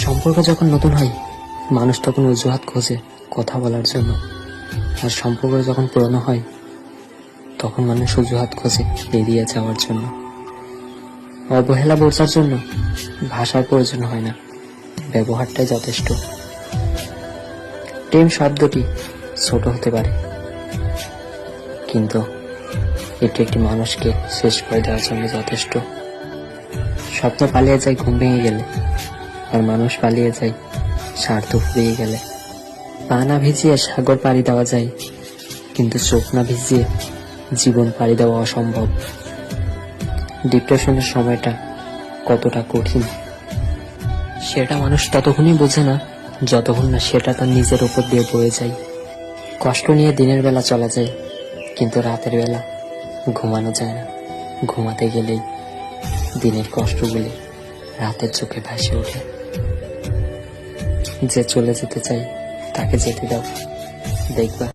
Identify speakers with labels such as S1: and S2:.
S1: সম্পর্ক যখন নতুন হয় মানুষ তখন অজুহাত খোঁজে কথা বলার জন্য, আর সম্পর্ক যখন পুরনো হয় তখন মানুষ অজুহাত খোঁজে এড়িয়ে যাওয়ার জন্য। অবহেলা বোঝার জন্য ভাষার প্রয়োজন হয় না, ব্যবহারটাই যথেষ্ট। প্রেম শব্দটি ছোট হতে পারে, কিন্তু এটি একটি মানুষকে শেষ করে দেওয়ার জন্য যথেষ্ট। স্বপ্ন পালিয়ে যায় ঘুম ভেঙে গেলে, আর মানুষ পালিয়ে যায় স্বার্থ ফুরিয়ে গেলে। পা না ভিজিয়ে সাগর পাড়ি দেওয়া যায়, কিন্তু চোখ না ভিজিয়ে জীবন পাড়ি দেওয়া অসম্ভব। ডিপ্রেশনের সময়টা কতটা কঠিন সেটা মানুষ ততক্ষণই বোঝে না যতক্ষণ না সেটা তার নিজের উপর দিয়ে বয়ে যায়। কষ্ট নিয়ে দিনের বেলা চলা যায়, কিন্তু রাতের বেলা ঘুমানো যায় না। ঘুমাতে গেলেই দিনের কষ্টগুলি রাতের চোখে ভাসে ওঠে। যে চলে যেতে চাই তাকে যেতে দাও, দেখবা